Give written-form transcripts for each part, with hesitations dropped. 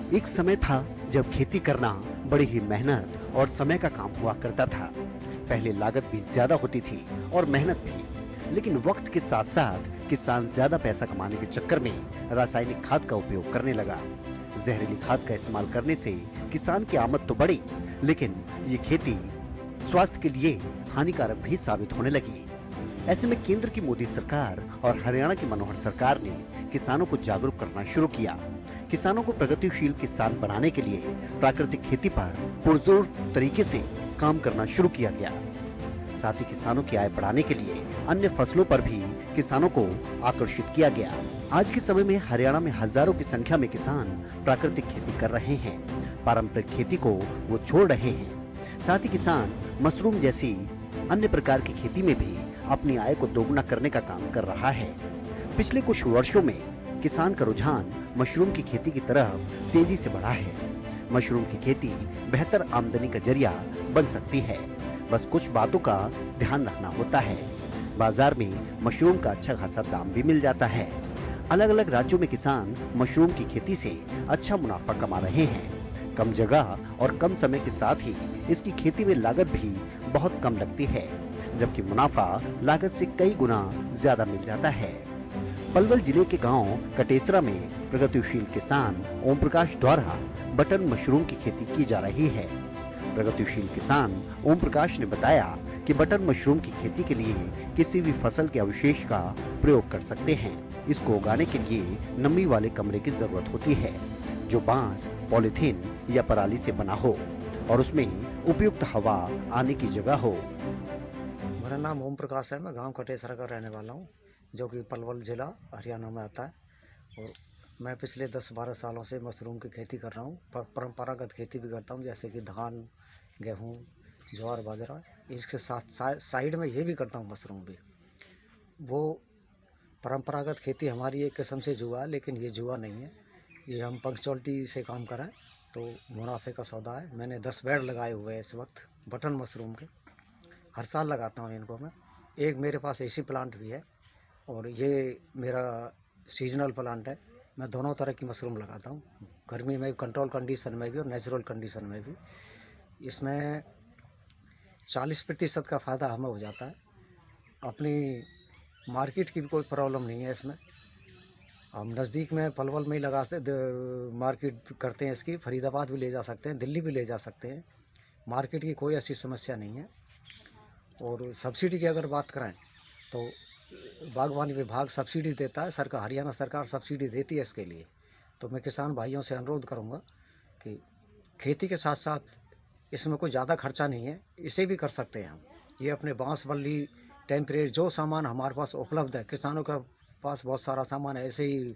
एक समय था जब खेती करना बड़ी ही मेहनत और समय का काम हुआ करता था। पहले लागत भी ज्यादा होती थी और मेहनत भी, लेकिन वक्त के साथ साथ किसान ज्यादा पैसा कमाने के चक्कर में रासायनिक खाद का उपयोग करने लगा। जहरीली खाद का इस्तेमाल करने से किसान की आमद तो बढ़ी, लेकिन ये खेती स्वास्थ्य के लिए हानिकारक भी साबित होने लगी। ऐसे में केंद्र की मोदी सरकार और हरियाणा की मनोहर सरकार ने किसानों को जागरूक करना शुरू किया। किसानों को प्रगतिशील किसान बनाने के लिए प्राकृतिक खेती पर पुरजोर तरीके से काम करना शुरू किया गया। साथ ही किसानों की आय बढ़ाने के लिए अन्य फसलों पर भी किसानों को आकर्षित किया गया। आज के समय में हरियाणा में हजारों की संख्या में किसान प्राकृतिक खेती कर रहे हैं। पारंपरिक खेती को वो छोड़ रहे हैं। साथ ही किसान मशरूम जैसी अन्य प्रकार की खेती में भी अपनी आय को दोगुना करने का काम कर रहा है। पिछले कुछ वर्षों में किसान का रुझान मशरूम की खेती की तरफ तेजी से बढ़ा है। मशरूम की खेती बेहतर आमदनी का जरिया बन सकती है, बस कुछ बातों का ध्यान रखना होता है। बाजार में मशरूम का अच्छा खासा दाम भी मिल जाता है। अलग अलग राज्यों में किसान मशरूम की खेती से अच्छा मुनाफा कमा रहे हैं। कम जगह और कम समय के साथ ही इसकी खेती में लागत भी बहुत कम लगती है, जबकि मुनाफा लागत से कई गुना ज्यादा मिल जाता है। पलवल जिले के गांव कटेसरा में प्रगतिशील किसान ओम प्रकाश द्वारा बटन मशरूम की खेती की जा रही है। प्रगतिशील किसान ओम प्रकाश ने बताया कि बटन मशरूम की खेती के लिए किसी भी फसल के अवशेष का प्रयोग कर सकते हैं। इसको उगाने के लिए नमी वाले कमरे की जरूरत होती है, जो बांस, पॉलिथीन या पराली से बना हो और उसमें उपयुक्त हवा आने की जगह हो। मेरा नाम ओम प्रकाश है। मैं गांव कटेसरा का रहने वाला हूं, जो कि पलवल जिला हरियाणा में आता है। और मैं पिछले 10-12 सालों से मशरूम की खेती कर रहा हूं। परंपरागत खेती भी करता हूं, जैसे कि धान, गेहूं, ज्वार, बाजरा। इसके साथ साइड में ये भी करता हूं मशरूम भी। वो परंपरागत खेती हमारी एक किस्म से जुआ है, लेकिन ये जुआ नहीं है। ये हम पंक्चुअलिटी से काम कराएं तो मुनाफे का सौदा है। मैंने 10 बेड लगाए हुए हैं इस वक्त बटन मशरूम के। हर साल लगाता हूँ इनको मैं। एक मेरे पास एसी प्लांट भी है और ये मेरा सीजनल प्लांट है। मैं दोनों तरह की मशरूम लगाता हूँ, गर्मी में कंट्रोल कंडीशन में भी और नेचुरल कंडीशन में भी। इसमें 40% का फ़ायदा हमें हो जाता है। अपनी मार्केट की भी कोई प्रॉब्लम नहीं है इसमें। हम नज़दीक में पलवल में ही लगाते मार्केट करते हैं इसकी। फरीदाबाद भी ले जा सकते हैं, दिल्ली भी ले जा सकते हैं। मार्केट की कोई ऐसी समस्या नहीं है। और सब्सिडी की अगर बात करें तो बागवानी विभाग सब्सिडी देता है, सरकार, हरियाणा सरकार सब्सिडी देती है इसके लिए। तो मैं किसान भाइयों से अनुरोध करूंगा कि खेती के साथ साथ इसमें कोई ज़्यादा खर्चा नहीं है, इसे भी कर सकते हैं हम। ये अपने बांस बल्ली, टेम्परेट, जो सामान हमारे पास उपलब्ध है, किसानों का पास बहुत सारा सामान है, ऐसे ही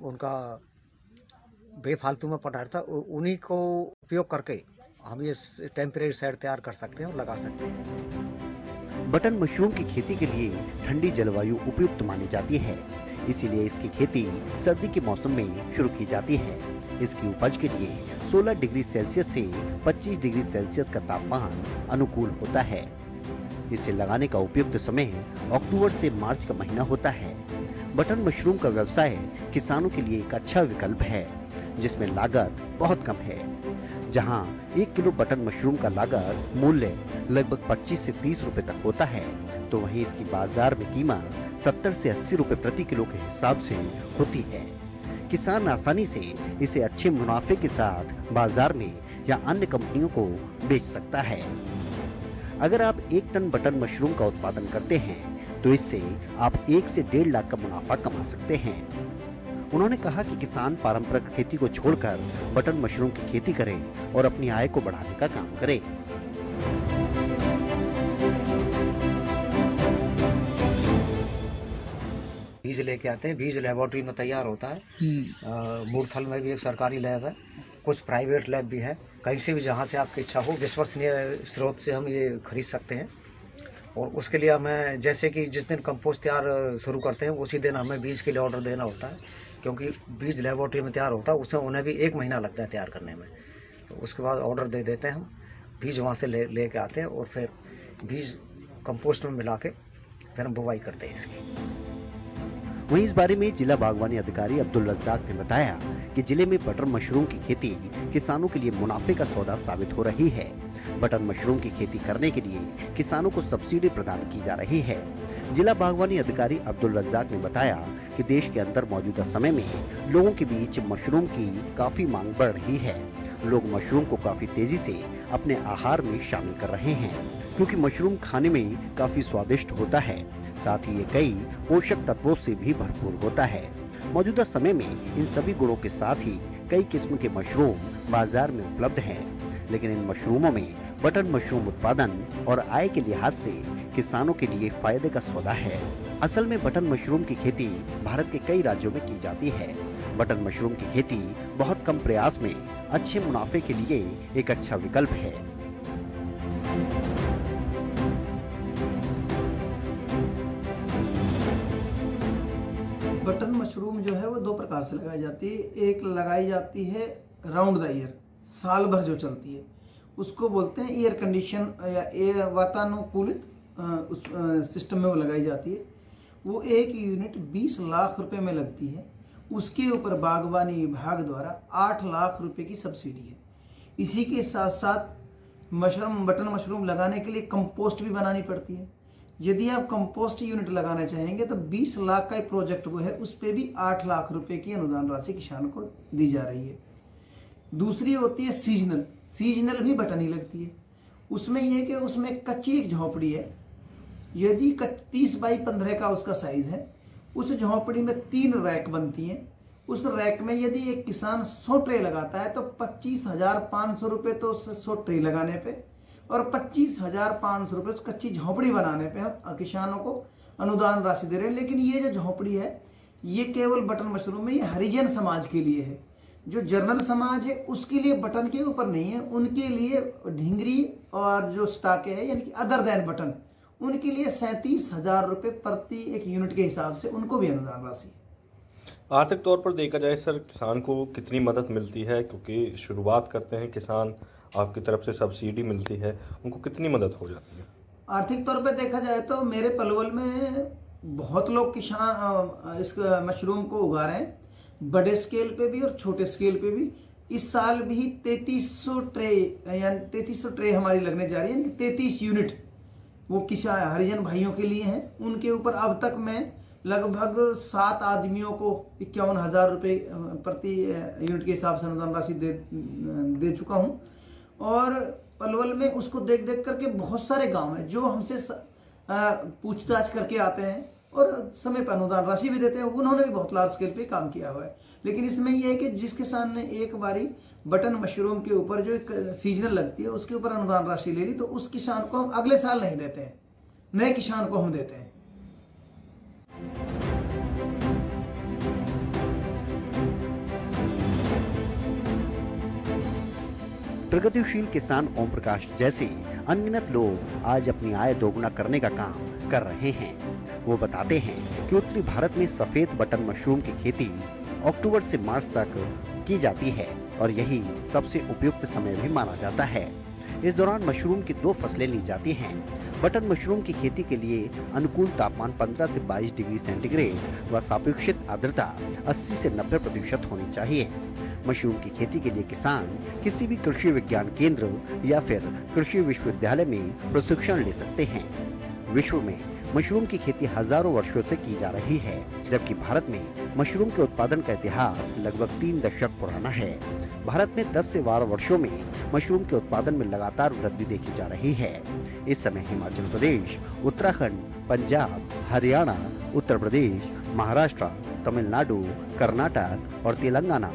उनका बेफालतू में पड़ा रहता, उन्हीं को उपयोग करके हम ये टेम्परेरी शेड तैयार कर सकते हैं और लगा सकते हैं। बटन मशरूम की खेती के लिए ठंडी जलवायु उपयुक्त मानी जाती है, इसीलिए इसकी खेती सर्दी के मौसम में शुरू की जाती है। इसकी उपज के लिए 16 डिग्री सेल्सियस से 25 डिग्री सेल्सियस का तापमान अनुकूल होता है। इसे लगाने का उपयुक्त समय अक्टूबर से मार्च का महीना होता है। बटन मशरूम का व्यवसाय किसानों के लिए एक अच्छा विकल्प है, जिसमें लागत बहुत कम है। जहां 1 किलो बटन मशरूम का लागत मूल्य लगभग 25 से 30 रुपए तक होता है, तो वहीं इसकी बाजार में कीमत 70 से 80 रुपए प्रति किलो के हिसाब से होती है। किसान आसानी से इसे अच्छे मुनाफे के साथ बाजार में या अन्य कंपनियों को बेच सकता है। अगर आप 1 टन बटन मशरूम का उत्पादन करते हैं, तो इससे आप 1 से 1.5 लाख का मुनाफा कमा सकते हैं। उन्होंने कहा कि किसान पारंपरिक खेती को छोड़कर बटन मशरूम की खेती करें और अपनी आय को बढ़ाने का काम करें। बीज लेके आते हैं, बीज लेबोरेटरी में तैयार होता है। मूर्थल में भी एक सरकारी लैब है, कुछ प्राइवेट लैब भी है। कहीं से भी, जहाँ से आपकी इच्छा हो, विश्वसनीय स्रोत से हम ये खरीद सकते हैं। और उसके लिए हमें, जैसे कि जिस दिन कंपोस्ट तैयार शुरू करते हैं, उसी दिन हमें बीज के लिए ऑर्डर देना होता है, क्योंकि बीज लेबोरेटरी में तैयार होता है, उसमें उन्हें भी 1 महीना लगता है तैयार करने में। तो उसके बाद ऑर्डर दे देते हैं हम, बीज वहाँ से लेके आते हैं और फिर बीज कंपोस्ट में मिला के फिर हम बुवाई करते हैं इसकी। वहीं इस बारे में जिला बागवानी अधिकारी अब्दुल रज्जाक ने बताया कि जिले में बटर मशरूम की खेती किसानों के लिए मुनाफे का सौदा साबित हो रही है। बटर मशरूम की खेती करने के लिए किसानों को सब्सिडी प्रदान की जा रही है। जिला बागवानी अधिकारी अब्दुल रज्जाक ने बताया कि देश के अंदर मौजूदा समय में लोगों के बीच मशरूम की काफी मांग बढ़ रही है। लोग मशरूम को काफी तेजी से अपने आहार में शामिल कर रहे हैं, क्योंकि मशरूम खाने में काफी स्वादिष्ट होता है। साथ ही ये कई पोषक तत्वों से भी भरपूर होता है। मौजूदा समय में इन सभी गुणों के साथ ही कई किस्म के मशरूम बाजार में उपलब्ध हैं, लेकिन इन मशरूमों में बटर मशरूम उत्पादन और आय के लिहाज से किसानों के लिए फायदे का सौदा है। असल में बटर मशरूम की खेती भारत के कई राज्यों में की जाती है। बटर मशरूम की खेती बहुत कम प्रयास में अच्छे मुनाफे के लिए एक अच्छा विकल्प है। बटन मशरूम जो है वो दो प्रकार से लगाई जाती है। एक लगाई जाती है राउंड द ईयर, साल भर जो चलती है, उसको बोलते हैं एयर कंडीशन या एयर वातानुकूलित सिस्टम में वो लगाई जाती है। वो एक यूनिट 20 लाख रुपए में लगती है। उसके ऊपर बागवानी विभाग द्वारा 8 लाख रुपए की सब्सिडी है। इसी के साथ साथ बटन मशरूम लगाने के लिए कंपोस्ट भी बनानी पड़ती है। यदि आप कंपोस्ट यूनिट लगाना चाहेंगे तो 20 लाख का प्रोजेक्ट वो है, उस पे भी 8 लाख रुपए की अनुदान राशि किसान को दी जा रही है। दूसरी होती है सीजनल भी बटन ही लगती है। उसमें यह है कि उसमें कच्ची एक झोपड़ी है। यदि 30 बाई 15 का उसका साइज है, उस झोपड़ी में 3 रैक बनती हैं। उस रैक में यदि एक किसान 100 ट्रे लगाता है तो 25,500 रुपये तो उससे 100 ट्रे लगाने पे और 25,500 रुपये उस कच्ची झोपड़ी बनाने पे हम किसानों को अनुदान राशि दे रहे हैं। लेकिन ये जो झोपड़ी है ये केवल बटन मशरूम में ये हरिजन समाज के लिए है। जो जनरल समाज है उसके लिए बटन के ऊपर नहीं है, उनके लिए ढींगरी और जो स्टाके है यानी कि अदर देन बटन, उनके लिए 37,000 रुपये प्रति एक यूनिट के हिसाब से उनको भी अनुदान राशि। आर्थिक तौर पर देखा जाए सर, किसान को कितनी मदद मिलती है? क्योंकि शुरुआत करते हैं किसान, आपकी तरफ से सब्सिडी मिलती है, उनको कितनी मदद हो जाती है? आर्थिक तौर पर देखा जाए तो मेरे पलवल में बहुत लोग किसान इस मशरूम को उगा रहे हैं, बड़े स्केल पे भी और छोटे स्केल पे भी। इस साल भी 3300 ट्रे यानी 3300 ट्रे हमारी लगने जा रही है, यानी 33 यूनिट वो किसान हरिजन भाइयों के लिए हैं। उनके ऊपर अब तक मैं लगभग 7 आदमियों को 51,000 रुपये प्रति यूनिट के हिसाब से अनुदान राशि दे चुका हूं। और पलवल में उसको देख करके बहुत सारे गांव हैं जो हमसे पूछताछ करके आते हैं और समय पर अनुदान राशि भी देते हैं। उन्होंने भी बहुत लार्ज स्केल पे काम किया हुआ है। लेकिन इसमें यह है कि जिस किसान ने एक बारी बटन मशरूम के ऊपर जो एक सीजनल लगती है उसके ऊपर अनुदान राशि ले ली तो उस किसान को हम अगले साल नहीं देते हैं, नए किसान को हम देते हैं। प्रगतिशील किसान ओम प्रकाश जैसे अनगिनत लोग आज अपनी आय दोगुना करने का काम कर रहे हैं। वो बताते हैं कि उत्तरी भारत में सफेद बटन मशरूम की खेती अक्टूबर से मार्च तक की जाती है और यही सबसे उपयुक्त समय भी माना जाता है। इस दौरान मशरूम की 2 फसलें ली जाती हैं। बटन मशरूम की खेती के लिए अनुकूल तापमान 15 से 22 डिग्री सेंटीग्रेड व सापेक्षिक आर्द्रता 80 से 90% होनी चाहिए। मशरूम की खेती के लिए किसान किसी भी कृषि विज्ञान केंद्र या फिर कृषि विश्वविद्यालय में प्रशिक्षण ले सकते हैं। विश्व में मशरूम की खेती हजारों वर्षों से की जा रही है, जबकि भारत में मशरूम के उत्पादन का इतिहास लगभग 3 दशक पुराना है। भारत में 10 से 12 वर्षों में मशरूम के उत्पादन में लगातार वृद्धि देखी जा रही है। इस समय हिमाचल प्रदेश, उत्तराखंड, पंजाब, हरियाणा, उत्तर प्रदेश, महाराष्ट्र, तमिलनाडु, कर्नाटक और तेलंगाना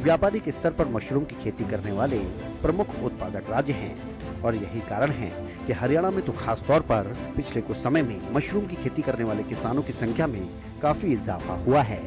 व्यापारिक स्तर पर मशरूम की खेती करने वाले प्रमुख उत्पादक राज्य हैं और यही कारण है कि हरियाणा में तो खास तौर पर पिछले कुछ समय में मशरूम की खेती करने वाले किसानों की संख्या में काफी इजाफा हुआ है।